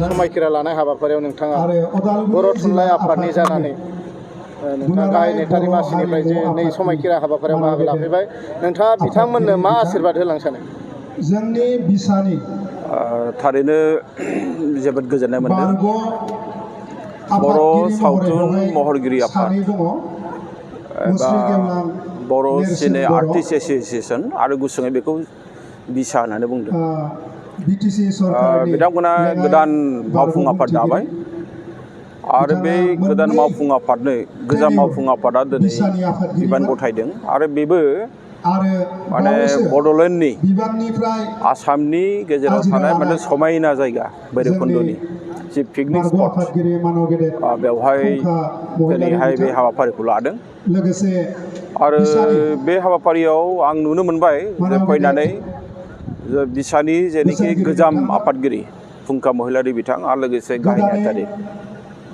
समायखिरा लानाय हाबाफारियाव नोंथाङा बर' थुनलाइ आफादनि जानानै नोंथाङा गाहाय नेतारि मासिनिफ्राय जे नै समायखिरा हाबाफारियाव बाहागो लाफैबाय नोंथाङा बिथांमोननो मा आशीर्बाद होलांनो सानो? जोंनि बिसानि थारैनो जोबोद गोजोननाय मोनदों। बर' सावथुन महरगिरि आफाद एबा बर' सिने आर्टिस्ट एस'सिएशन आरो गुसुङै बेखौ बिसा होननानै बुंदों। बिथांमोना गोदान मावफुं आफाद दाबाय आरो बे गोदान मावफुं आफादनो गोजाम मावफुं आफादा दिनै बिबान गथायदों आरो बेबो माने बड'लेण्डनि आसामनि गेजेराव थानाय माने समायना जायगा भैरबकुन्द'नि जि पिकनिक स्पट बेवहाय दिनैहाय बे हाबाफारिखौ लादों आरो बे हाबाफारियाव आं नुनो मोनबाय जे फैनानै बिसानि जेनोखि गोजाम आफादगिरि फुंखा महिलारि बिथां आरो लोगोसे गाहाय नेतारि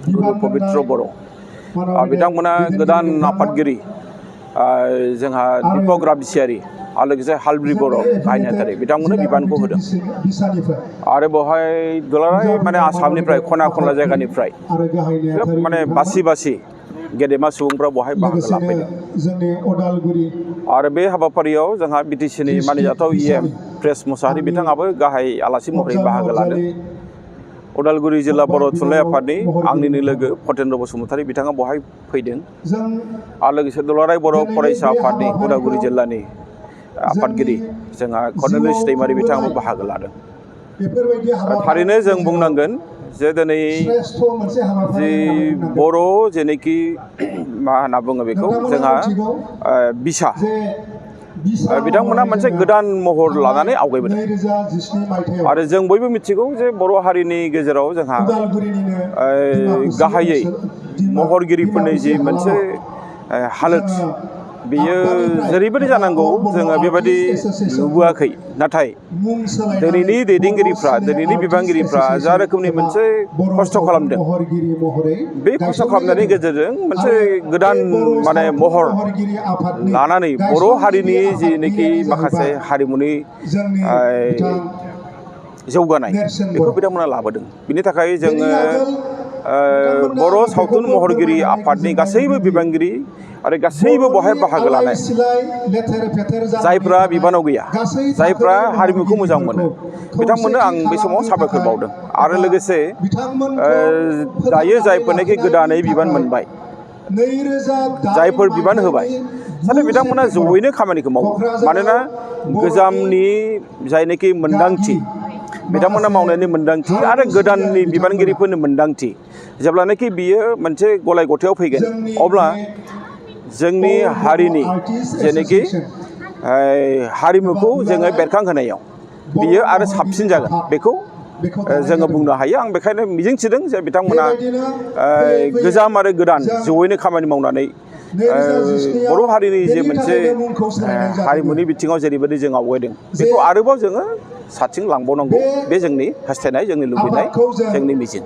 गुरु पबित्र बर' बिथांमोना गोदान आफादगिरि जोंहा दीपक रामसियारि आरो लोगोसे हालब्रि बर' गाहाय नेतारि बिथांमोननो बिबानखौ होदों आरो बेवहाय दुलाराय माने आसामनिफ्राय खना खनला जायगानिफ्राय माने बासि गेदेमा सुबुंफ्रा बेवहाय बाहागो लाफैदों आरो बे हाबाफारियाव जोंहा बिटिसिनि मानिजाथाव EM प्रेस मुसाहारि बिथाङाबो गाहाय आलासि महरै बाहागो लादों। उदालगुरि जिल्ला बर' थुनलाइ आफादनि आंनिनो लोगो फतेन्द्र बसुमतारी बिथाङा बेवहाय फैदों आरो लोगोसे दुलाराय बर' फरायसा आफादनि उदालगुरि जिल्लानि आफादगिरि जोंहा कर्नेलियुस दैमारि बिथाङाबो बाहागो लादों। थारैनो जों बुंनांगोन जे दिनै जि बर' जेनोखि मा होनना बुङो बेखौ जोंहा बिसा बिथांमोना मोनसे गोदान महर लानानै आवगायबोदों आरो जों बयबो मिथिगौ जे बर' हारिनि गेजेराव जोंहा गाहायै महरगिरिफोरनि जि मोनसे हालोद बेयो जेरैबायदि जानांगौ जोङो बेबायदि नुबोआखै नाथाय दिनैनि दैदेनगिरिफ्रा दिनैनि बिबानगिरिफ्रा जा रोखोमनि मोनसे खस्थ' खालामदों बे खस्थ' खालामनायनि गेजेरजों मोनसे गोदान माने महर लानानै बर' हारिनि जिनोखि माखासे हारिमुनि जौगानाय बेखौ बिथांमोना लाबोदों। बिनि थाखाय जोङो बर' सावथुन महरगिरि आफादनि गासैबो बिबानगिरि आरो गासैबो बेवहाय बाहागो लानाय जायफ्रा बिबानाव गैया जायफ्रा हारिमुखौ मोजां मोनो बिथांमोननो आं बे समाव साबायखर बावदों आरो लोगोसे दायो जायफोरनाखि गोदानै बिबान मोनबाय जायफोर बिबान होबाय जाहाथे बिथांमोना जयैनो खामानिखौ मावो मानोना गोजामनि जायनाखि मोन्दांथि बिथांमोना मावनायनि मोन्दांथि आरो गोदाननि बिबानगिरिफोरनि मोन्दांथि जेब्लानाखि बियो मोनसे गलाय गथायाव फैगोन अब्ला जोंनि हारिनि जेनोखि हारिमुखौ जोङो बेरखांहोनायाव बियो आरो साबसिन जागोन बेखौ जोङो बुंनो हायो। आं बेखायनो मिजिंथिदों जे बिथांमोना गोजाम आरो गोदान जयैनो खामानि मावनानै बर' हारिनि जे मोनसे हारिमुनि बिथिङाव जेरैबायदि जों आवगायदों बेखौ आरोबाव जोङो साथिं लांबावनांगौ बे जोंनि हास्थायनाय जोंनि लुबैनाय जोंनि मिजिं।